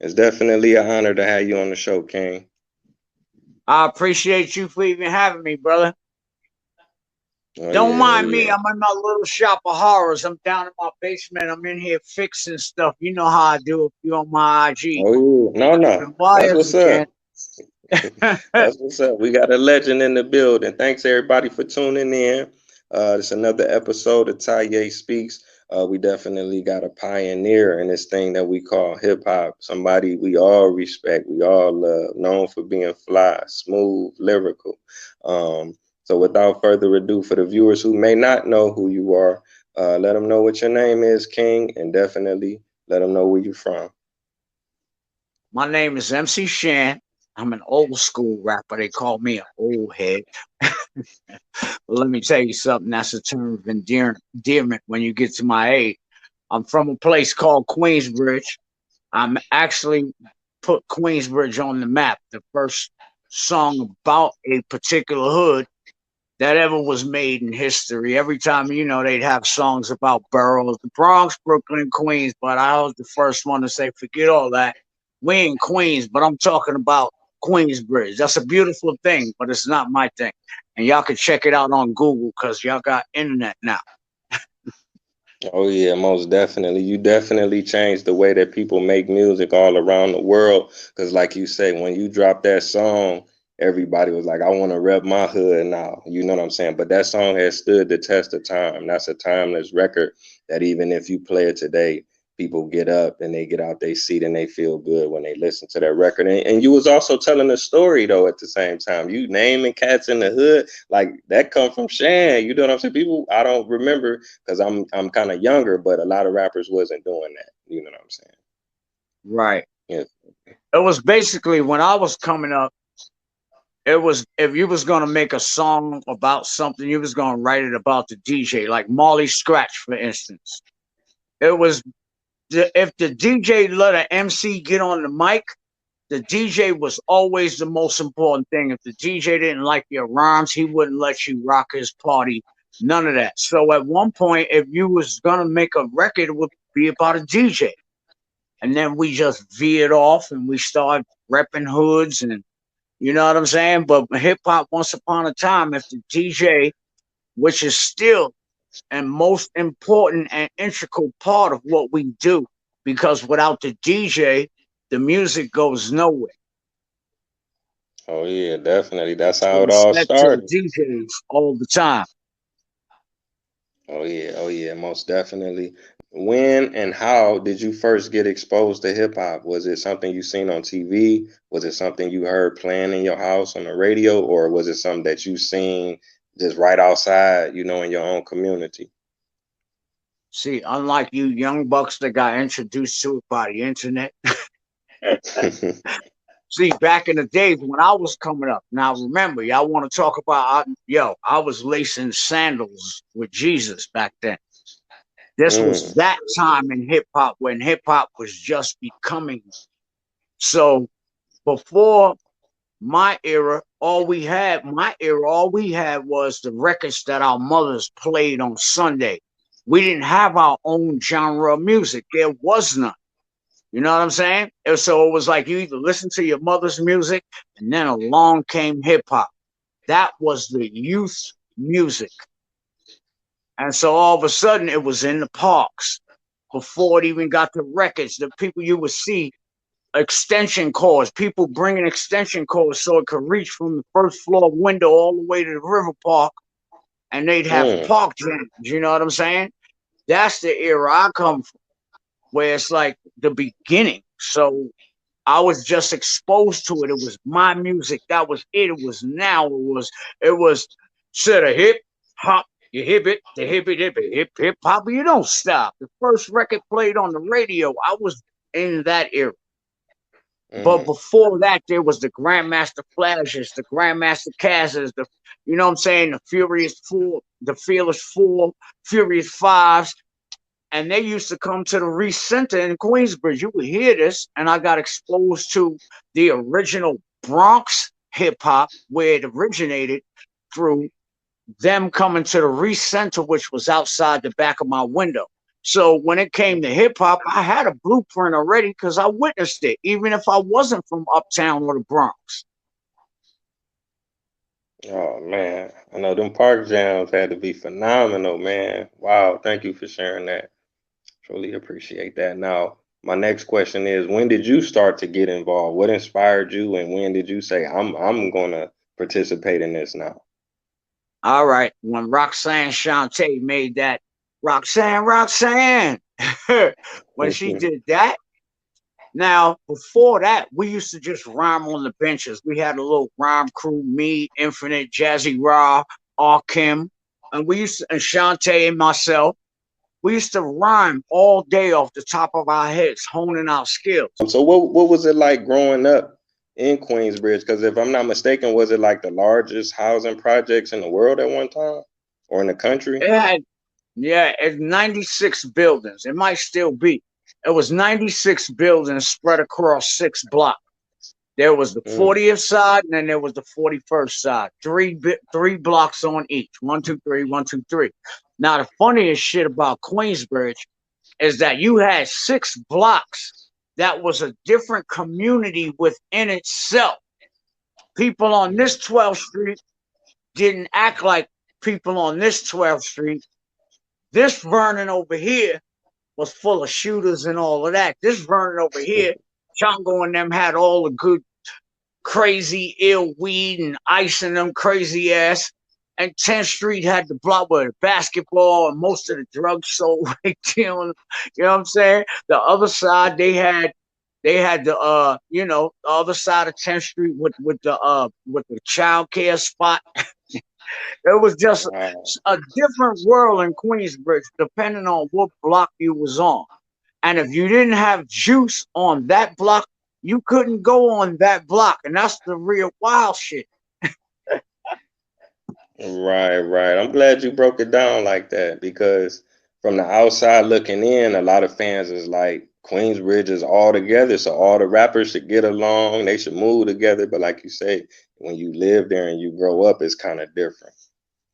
It's definitely an honor to have you on the show, King. I appreciate you for even having me, brother. Oh Don't yeah, oh mind me. yeah. I'm in my little shop of horrors. I'm down in my basement. I'm in here fixing stuff. You know how I do if you're on my IG. Oh yeah. No, no. Been That's wires what's up. again. That's what's up. We got a legend in the building. Thanks everybody for tuning in. It's another episode of Taye Speaks. We definitely got a pioneer in this thing that we call hip hop. Somebody we all respect, we all love, known for being fly, smooth, lyrical. So without further ado, for the viewers who may not know who you are, let them know what your name is, King, and definitely let them know where you're from. My name is MC Shan. I'm an old school rapper. They call me an old head. But let me tell you something. That's a term of endearment when you get to my age. I'm from a place called Queensbridge. I'm actually put Queensbridge on the map. The first song about a particular hood that ever was made in history. Every time, they'd have songs about boroughs, the Bronx, Brooklyn, Queens, but I was the first one to say, forget all that. We in Queens, but I'm talking about Queensbridge. That's a beautiful thing, but it's not my thing. And y'all can check it out on Google because y'all got internet now. Oh yeah, most definitely. You definitely changed the way that people make music all around the world. Cause like you say, when you dropped that song, everybody was like, "I want to rep my hood now." You know what I'm saying? But that song has stood the test of time. That's a timeless record that even if you play it today, people get up and they get out their seat and they feel good when they listen to that record. And you was also telling a story though at the same time. You naming cats in the hood like that come from Shan. You know what I'm saying? People I don't remember because I'm kind of younger, but a lot of rappers wasn't doing that. You know what I'm saying? Right. Yeah. It was basically when I was coming up, it was if you was gonna make a song about something, you was gonna write it about the DJ, like Marley Scratch, for instance. It was if the DJ let an MC get on the mic, the DJ was always the most important thing. If the DJ didn't like your rhymes, he wouldn't let you rock his party. None of that. So at one point, if you was gonna make a record, it would be about a DJ. And then we just veered off and we started repping hoods and you know what I'm saying? But hip hop once upon a time, if the DJ, which is still and most important and integral part of what we do, because without the DJ, the music goes nowhere. Oh yeah, definitely. That's So how it all respect to the started. DJs all the time. Oh yeah, most definitely. When and how did you first get exposed to hip hop? Was it something you seen on TV? Was it something you heard playing in your house on the radio, or was it something that you seen just right outside, in your own community? See, unlike you young bucks that got introduced to it by the internet. See, back in the days when I was coming up, now remember, y'all want to talk about, I was lacing sandals with Jesus back then. This was Mm, that time in hip hop when hip hop was just becoming. So before all we had was the records that our mothers played on Sunday. We didn't have our own genre of music. There was none. You know what I'm saying? So it was like you either listen to your mother's music and then along came hip hop. That was the youth music. And so all of a sudden it was in the parks before it even got to records. The people you would see extension cords, people bringing extension cords so it could reach from the first floor window all the way to the river park, and they'd have mm. park jams. You know what I'm saying? That's the era I come from, where it's like the beginning. So I was just exposed to it. It was my music. That was it. It was now. It was said a hip hop. You hip it, the hip hop. You don't stop. The first record played on the radio. I was in that era. But Mm. before that, there was the Grandmaster Flashes, the Grandmaster Casses, you know what I'm saying, the Furious Four, the Fearless Four, Furious Fives, and they used to come to the Reese Center in Queensbridge. You would hear this, and I got exposed to the original Bronx hip hop, where it originated through them coming to the Reese Center, which was outside the back of my window. So when it came to hip hop, I had a blueprint already because I witnessed it, even if I wasn't from Uptown or the Bronx. Oh man, I know them park jams had to be phenomenal, man. Wow, thank you for sharing that. Truly appreciate that. Now, my next question is, when did you start to get involved? What inspired you, and when did you say, I'm gonna participate in this now? All right, when Roxanne Shante made that Roxanne, Roxanne, when she did that. Now, before that, we used to just rhyme on the benches. We had a little rhyme crew, me, Infinite, Jazzy Raw, R. Kim, and we used to, and Shante and myself. We used to rhyme all day off the top of our heads, honing our skills. So what was it like growing up in Queensbridge? Because if I'm not mistaken, was it like the largest housing projects in the world at one time, or in the country? It had, yeah, it's 96 buildings. It might still be. It was 96 buildings spread across 6 blocks. There was the Mm. 40th side, and then there was the 41st side. Three blocks on each. One, two, three, one, two, three. Now the funniest shit about Queensbridge is that you had 6 blocks that was a different community within itself. People on this 12th Street didn't act like people on this 12th Street. This Vernon over here was full of shooters and all of that. This Vernon over here, Chongo and them had all the good, crazy, ill weed and ice in them crazy ass. And 10th Street had the block with basketball and most of the drugs sold right there. You know what I'm saying? The other side, they had the the other side of 10th Street with the child care spot. It was just Wow. a different world in Queensbridge, depending on what block you was on. And if you didn't have juice on that block, you couldn't go on that block. And that's the real wild shit. Right, right. I'm glad you broke it down like that because from the outside looking in, a lot of fans is like Queensbridge is all together, so all the rappers should get along, they should move together. But like you say, when you live there and you grow up, it's kind of different.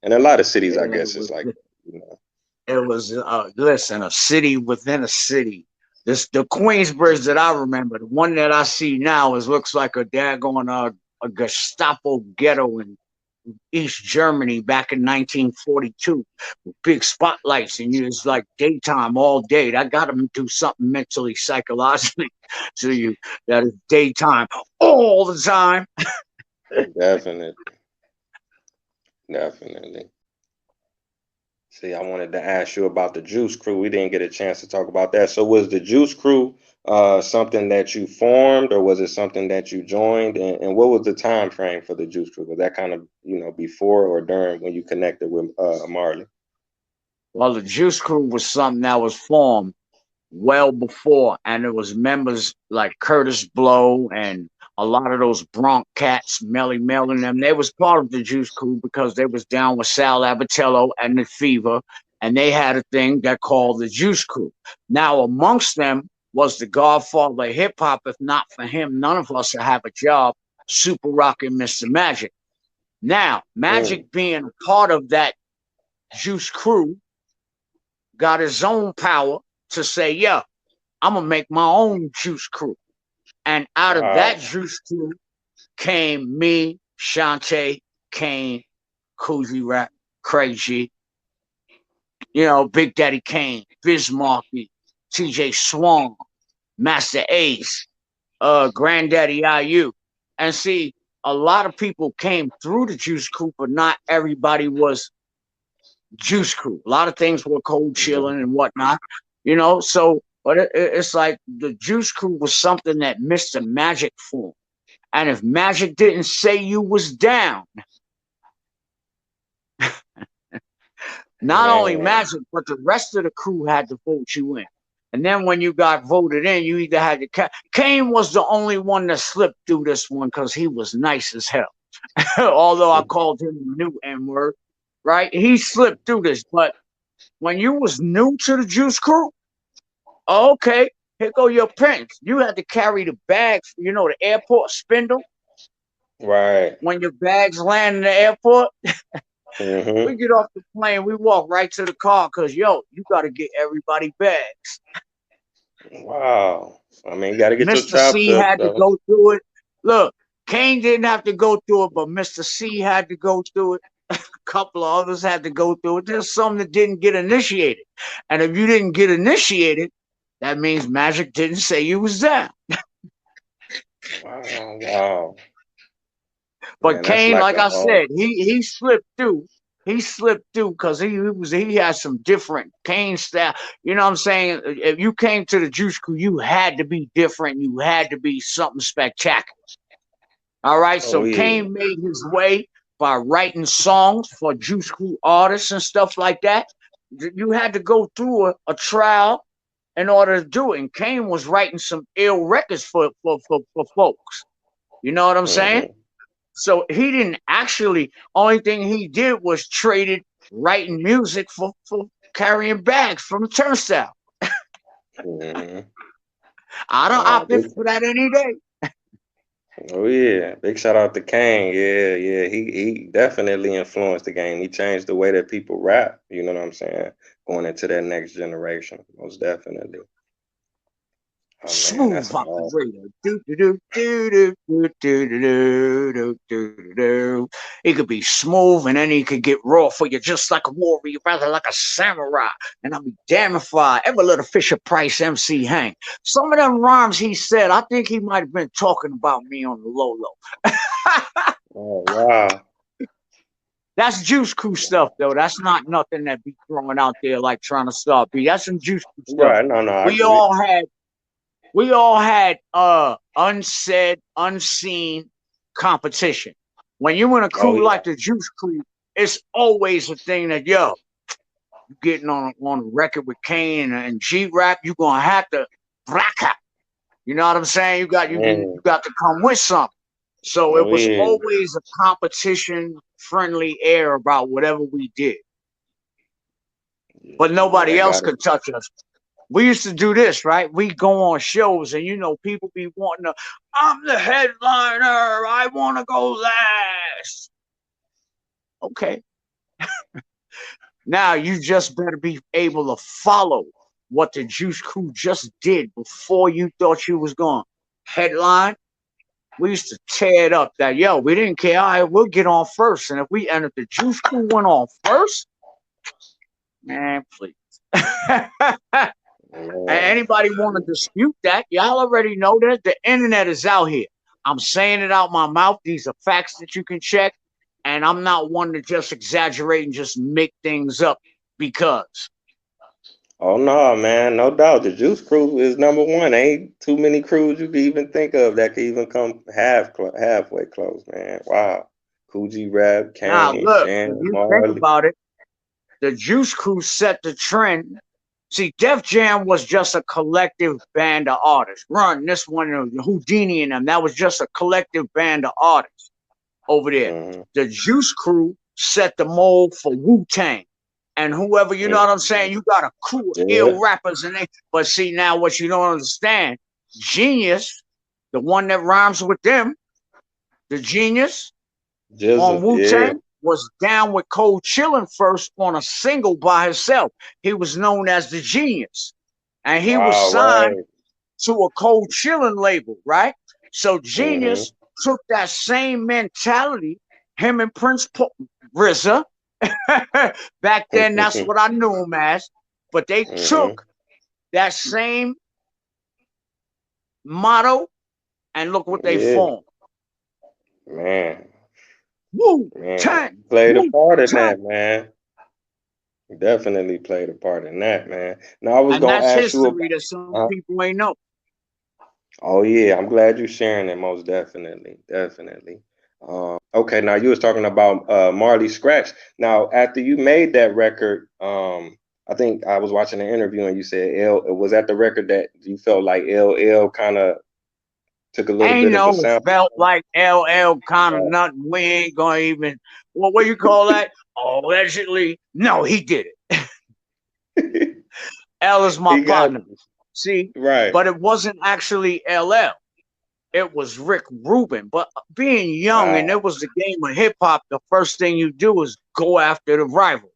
And a lot of cities, I It guess, it's was, like, you know. listen, a city within a city. The Queensbridge that I remember, the one that I see now, is looks like a daggone a Gestapo ghetto in East Germany back in 1942 with big spotlights, and it's like daytime all day. That got to do something mentally, psychologically to you. That is daytime all the time. Definitely, definitely. See, I wanted to ask you about the Juice Crew. We didn't get a chance to talk about that. So was the Juice Crew something that you formed or was it something that you joined? And what was the time frame for the Juice Crew? Was that kind of, before or during when you connected with Marley? Well, the Juice Crew was something that was formed well before, and it was members like Curtis Blow and a lot of those Bronx cats, Melly Mel and them. They was part of the Juice Crew because they was down with Sal Abatello and the Fever, and they had a thing that called the Juice Crew. Now, amongst them was the godfather of hip hop. If not for him, none of us would have a job. Super Rockin' Mr. Magic. Now, Mm, Magic being a part of that Juice Crew got his own power to say, yeah, I'm gonna make my own Juice Crew. And out of that wow. Juice Crew came me, Shantae, Kane, Coogee Rap, Crazy, Big Daddy Kane, Bismarcky, TJ Swan, Master Ace, Granddaddy IU. And see, a lot of people came through the Juice Crew, but not everybody was Juice Crew. A lot of things were cold chilling Mhm. and whatnot, So, but it's like the Juice Crew was something that Mr. Magic formed. And if Magic didn't say you was down, not only Man, Magic, but the rest of the crew had to vote you in. And then when you got voted in, you either had to. Kane was the only one that slipped through this one because he was nice as hell. Although I called him the new N word, right? He slipped through this. But when you was new to the Juice Crew, okay, here go your prints. You had to carry the bags, the airport spindle right. when your bags land in the airport. Mm-hmm. We get off the plane, we walk right to the car because, yo, you got to get everybody bags. Wow. I mean, you got to get your Mr. chops C up, had to though. go through it. Look, Kane didn't have to go through it, but Mr. C had to go through it. A couple of others had to go through it. There's some that didn't get initiated. And if you didn't get initiated, that means Magic didn't say you was there. Wow, wow. But Man, that's Kane, like like a I said, he slipped through. He slipped through because he had some different Kane style. You know what I'm saying? If you came to the Juice Crew, you had to be different. You had to be something spectacular. All right. oh So yeah. Kane made his way by writing songs for Juice Crew artists and stuff like that. You had to go through a trial in order to do it. And Kane was writing some ill records for folks. You know what I'm saying? Mm-hmm. So he didn't actually, only thing he did was traded writing music for carrying bags from the turnstile. Mm-hmm. I'd have Wow, opted big, for that any day. oh yeah, big shout out to Kane. Yeah, yeah, he definitely influenced the game. He changed the way that people rap. You know what I'm saying? Going into that next generation, most definitely. Oh man, Smooth that's hard. operator. Do do do do do do do do do do do. He could be smooth and then he could get raw for you, just like a warrior, rather like a samurai. And I'll be damned if I ever let a Fisher Price MC hang. Some of them rhymes he said, I think he might have been talking about me on the low low. Oh wow. That's Juice Crew stuff, though. That's not nothing that be throwing out there like trying to start beat. That's some Juice Crew stuff. Right. No, no, I We agree. all had we all had unsaid, unseen competition. When you in a Oh crew yeah. like the Juice Crew, it's always a thing that yo, you getting on a record with Kane and G Rap, you gonna have to black out. You know what I'm saying? You Mm. got to come with something. So it Oh was yeah. always a competition friendly air about whatever we did. But Yeah, nobody I else got it. could touch us. We used to do this, right? We go on shows and people be wanting to, I'm the headliner. I want to go last. Okay. Now you just better be able to follow what the Juice Crew just did before you thought you was going headline. We used to tear it up that, yo, we didn't care. All right, we'll get on first. And if the Juice Crew went on first, man, please. Man. Anybody want to dispute that? Y'all already know that the internet is out here. I'm saying it out my mouth. These are facts that you can check. And I'm not one to just exaggerate and just make things up because. Oh no, man, no doubt. The Juice Crew is number one. Ain't too many crews you can even think of that could even come halfway close, man. Wow. Coogee Rap, Now, Kane, look, if Shan, you think Marley. about it, the Juice Crew set the trend. See, Def Jam was just a collective band of artists. Run, this one, Houdini and them, that was just a collective band of artists over there. Mm-hmm. The Juice Crew set the mold for Wu Tang. And whoever, you know what I'm Mm-hmm. saying? You got a crew of Yeah. ill rappers in there. But see, now what you don't understand, Genius, the one that rhymes with them, the Genius on Jizzle, Wu yeah. Tang, was down with Cold Chillin' first on a single by himself. He was known as the Genius. And he was Wow, signed right. to a Cold Chillin' label, right? So Mm-hmm. Genius took that same mentality, him and RZA, back then, that's what I knew him as. But they Mm-hmm. took that same motto and look what they Yeah, formed. man. Wu Man. Tang, You played a Wu part in Tang. that, man. You definitely played a part in that, man. Now I was And gonna that's ask you history about that some uh, people ain't know. oh yeah, I'm glad you're sharing it, most definitely. Definitely. Okay, now you was talking about Marley Scratch. Now, after you made that record, I think I was watching an interview and you said L was that the record that you felt like LL kind of took a little Ain't bit of a no sample felt from? like LL kind of Uh, nothing. We ain't gonna even, what you call that? Allegedly. No, he did it. L is my he got partner. See, right. but it wasn't actually LL. it was Rick Rubin. But being young and it Wow. was the game of hip hop, the first thing you do is go after the rival.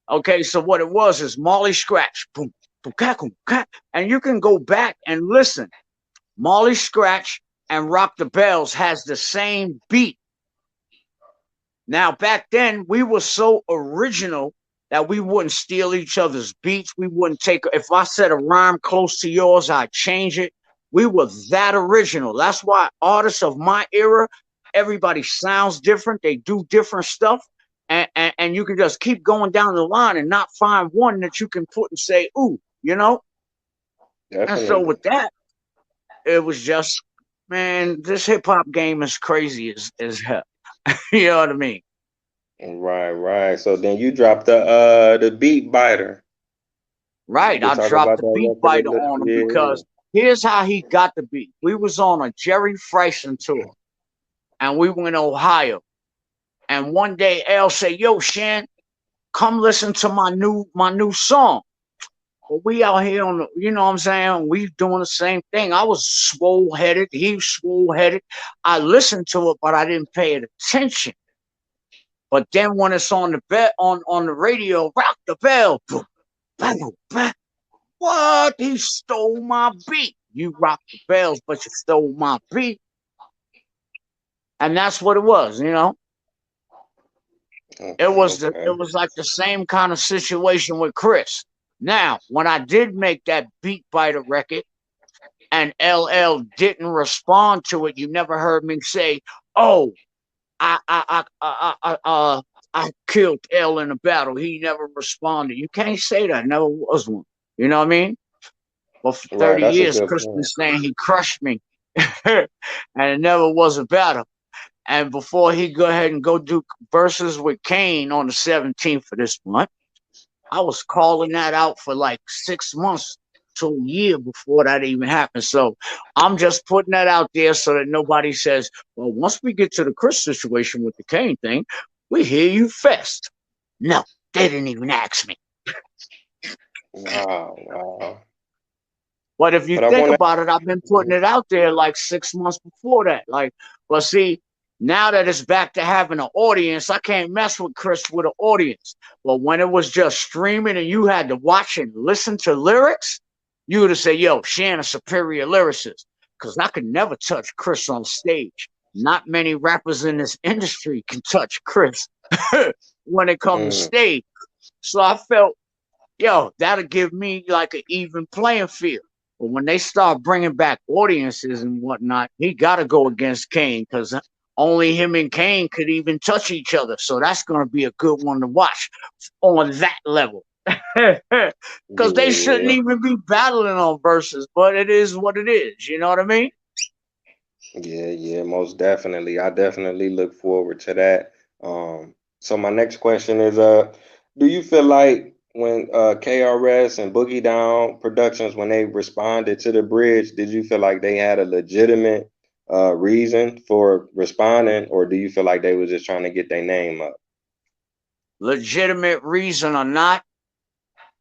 Okay, so what it was is Molly Scratch, boom, boom, boom, and you can go back and listen. Molly Scratch and Rock the Bells has the same beat. Now, back then, we were so original that we wouldn't steal each other's beats. We wouldn't take, if I said a rhyme close to yours, I'd change it. We were that original. That's why artists of my era, everybody sounds different. They do different stuff. And you can just keep going down the line and not find one that you can put and say, ooh, you know? And so Definitely. with that, it was just, man, this hip hop game is crazy as hell. You know what I mean? Right, right. So then you dropped the beat biter. You Right. could I talk dropped about the that beat record a biter little. on him Yeah. because here's how he got the beat. We was on a Jerry Freisen tour and we went to Ohio. And one day L said, yo, Shan, come listen to my new song. But we out here on the, you know what I'm saying? We doing the same thing. I was swole headed. He was swole headed. I listened to it, but I didn't pay it attention. But then when it's on the on the radio, rock the bell, boom, bang, bang. What? He stole my beat. You rock the bells, but you stole my beat. And that's what it was, you know? It Okay, was okay. like the same kind of situation with Chris. Now, when I did make that beat biter record and LL didn't respond to it, you never heard me say, "Oh, I killed L in a battle. He never responded." You can't say that. Never was one. You know what I mean? Well, for Right, 30 that's a years, good Chris been point. saying he crushed me. And it never was a battle. And before he go ahead and go do verses with Kane on the 17th of this month, I was calling that out for like 6 months to a year before that even happened. So I'm just putting that out there so that nobody says, well, once we get to the Chris situation with the Kane thing, we hear you fest. No, they didn't even ask me. Wow, wow. But if you But I think want about it, I've been putting to. it out there like 6 months before that. Like, well, see, now that it's back to having an audience, I can't mess with Chris with an audience. But when it was just streaming and you had to watch and listen to lyrics, you would have said, yo, Shan a superior lyricist. Because I could never touch Chris on stage. Not many rappers in this industry can touch Chris when it comes to Mm, stage. So I felt, yo, that'll give me like an even playing field. But when they start bringing back audiences and whatnot, he got to go against Kane because only him and Kane could even touch each other. So that's going to be a good one to watch on that level. Because they shouldn't yeah. even be battling on verses, but it is what it is. You know what I mean? Yeah, yeah, most definitely. I definitely look forward to that. So my next question is, do you feel like when KRS and Boogie Down Productions, when they responded to the bridge, did you feel like they had a legitimate reason for responding, or do you feel like they was just trying to get their name up? Legitimate reason or not,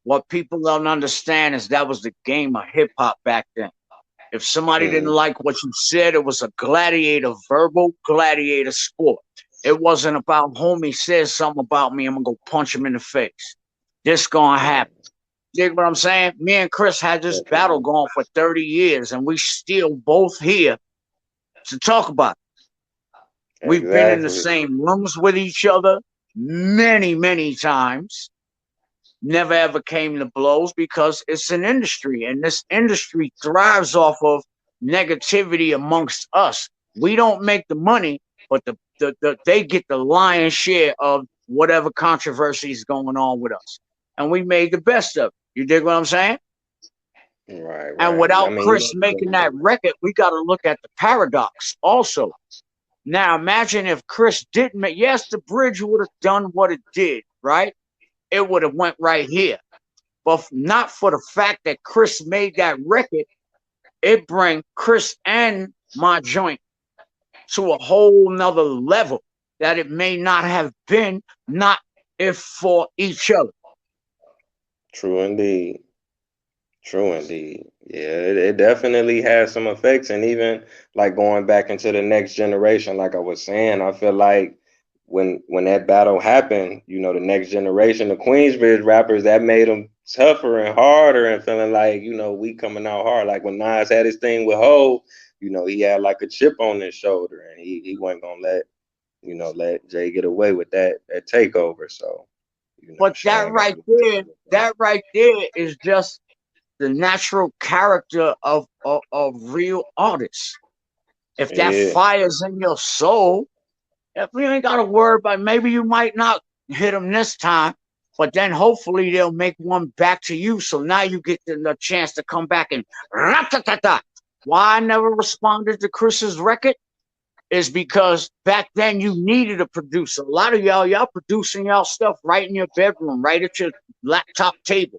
what people don't understand is that was the game of hip hop back then. If somebody didn't Mm, like what you said, it was a gladiator, verbal gladiator sport. It wasn't about homie says something about me, I'm gonna go punch him in the face. This gonna happen. right, You dig what I'm saying? Me and Chris had this battle definitely. going for 30 years, and we still both here to talk about it. We've been in the Exactly. same rooms with each other many, many times. Never ever came to blows because it's an industry, and this industry thrives off of negativity amongst us. We don't make the money, but they get the lion's share of whatever controversy is going on with us, and we made the best of it. You dig what I'm saying? Right, And right. I without mean, Chris making that record, we got to look at the paradox also. Now imagine if Chris didn't make. Yes, the bridge would have done what it did, right? It would have went right here, but not for the fact that Chris made that record. It bring Chris and my joint to a whole nother level that it may not have been, not if for each other. true indeed. True indeed. Yeah, it definitely has some effects, and even like going back into the next generation, like I was saying, I feel like when that battle happened, you know, the next generation, the Queensbridge rappers, that made them tougher and harder, and feeling like, you know, we coming out hard. Like when Nas had his thing with Ho, you know, he had like a chip on his shoulder, and he wasn't gonna let Jay get away with that takeover. So, you know, But Shan got to that right there is just the natural character of real artists. If that yeah. fire's in your soul, if you ain't got to worry about, maybe you might not hit them this time, but then hopefully they'll make one back to you. So now you get the chance to come back and rat-ta-ta-ta. Why I never responded to Chris's record is because back then you needed a producer. A lot of y'all producing y'all stuff right in your bedroom, right at your laptop table.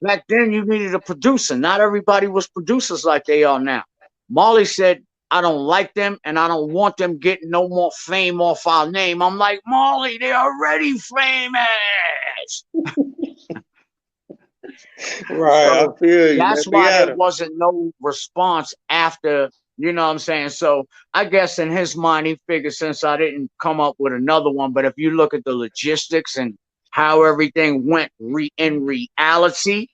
Back then you needed a producer. Not everybody was producers like they are now. Molly said, I don't like them and I don't want them getting no more fame off our name. I'm like, Molly, they're already famous. Right, I So feel you. that's Let me why there at him. wasn't no response after, you know what I'm saying? So I guess in his mind, he figured since I didn't come up with another one, but if you look at the logistics and how everything went in reality,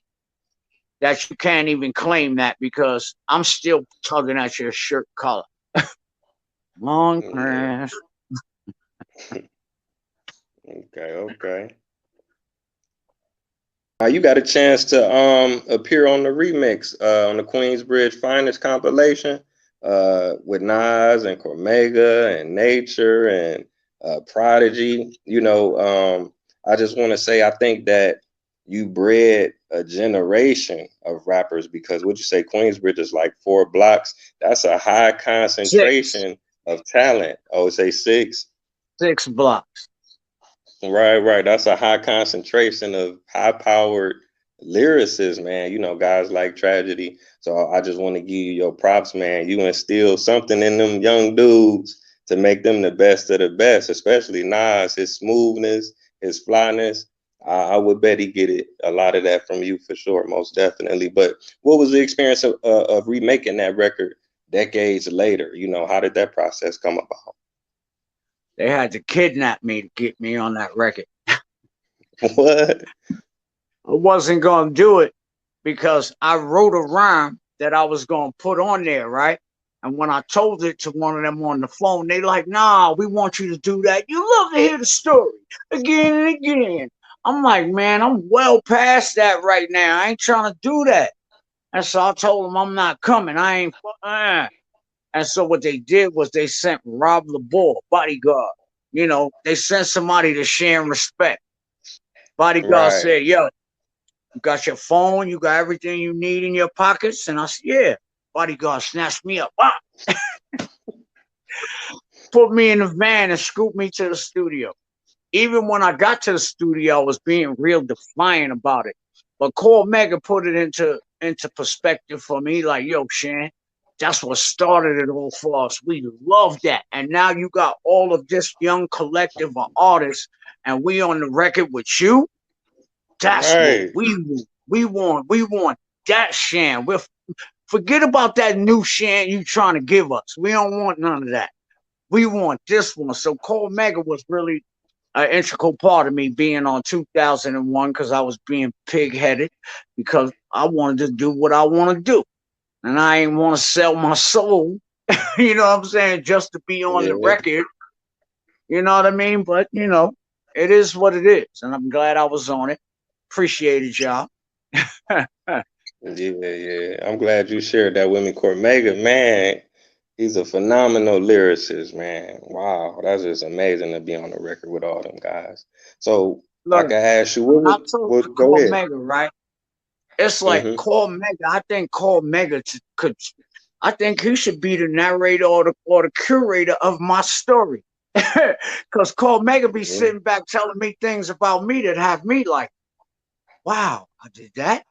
that you can't even claim that because I'm still tugging at your shirt collar. Long Yeah. grass. Okay, okay. You got a chance to appear on the remix on the Queensbridge Finest compilation with Nas and Cormega and Nature and Prodigy. You know, I just want to say I think that you bred a generation of rappers because what you say Queensbridge is like 4 blocks. That's a high Six. concentration of talent. I would say 6. 6 blocks. Right, right. That's a high concentration of high powered lyricists, man. You know, guys like Tragedy. So I just want to give you your props, man. You instill something in them young dudes to make them the best of the best, especially Nas, his smoothness, his flyness. I would bet he get it a lot of that from you for sure, most definitely. But what was the experience of remaking that record decades later? You know, how did that process come about? They had to kidnap me to get me on that record. What? I wasn't going to do it because I wrote a rhyme that I was going to put on there, right? And when I told it to one of them on the phone, they like, nah, we want you to do that. You love to hear the story again and again. I'm like, man, I'm well past that right now. I ain't trying to do that. And so I told them I'm not coming. I ain't. And so what they did was they sent Rob LeBour, bodyguard. You know, they sent somebody to share respect. Bodyguard Right. said, yo, you got your phone, you got everything you need in your pockets? And I said, yeah. Bodyguard snatched me up, put me in the van and scooped me to the studio. Even when I got to the studio, I was being real defiant about it. But Cormega put it into perspective for me, like, yo, Shan, that's what started it all for us. We love that. And now you got all of this young collective of artists, and we on the record with you. That's what Right. we want. We want that Shan. We're forget about that new Shan you trying to give us. We don't want none of that. We want this one. So Cormega was really an integral part of me being on 2001 because I was being pig headed because I wanted to do what I want to do. And I ain't want to sell my soul, you know what I'm saying, just to be on the Yeah. record. You know what I mean? But, it is what it is. And I'm glad I was on it. Appreciated y'all. Yeah, yeah. I'm glad you shared that with me. Cormega, man, he's a phenomenal lyricist, man. Wow, that's just amazing to be on the record with all them guys. So I Look, can ask you, when I told go ahead. Cormega, right? It's like Hmm. Cormega. I think Cormega could. I think he should be the narrator or the curator of my story. Because Cormega be Yeah. sitting back telling me things about me that have me like, wow, I did that.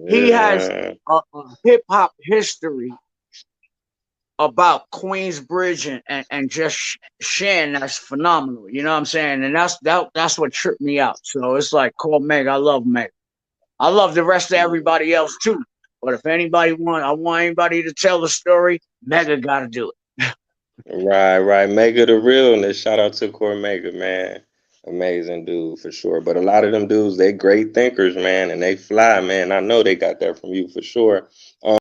He has Yeah. a hip hop history about Queensbridge and just Shan that's phenomenal. You know what I'm saying? And that's what tripped me out. So it's like, call Meg. I love Meg. I love the rest of everybody else too. But if I want anybody to tell the story, Mega got to do it. Right, right. Mega the realness. Shout out to Cormega, man. Amazing dude for sure. But a lot of them dudes, they great thinkers, man, and they fly, man. I know they got that from you for sure.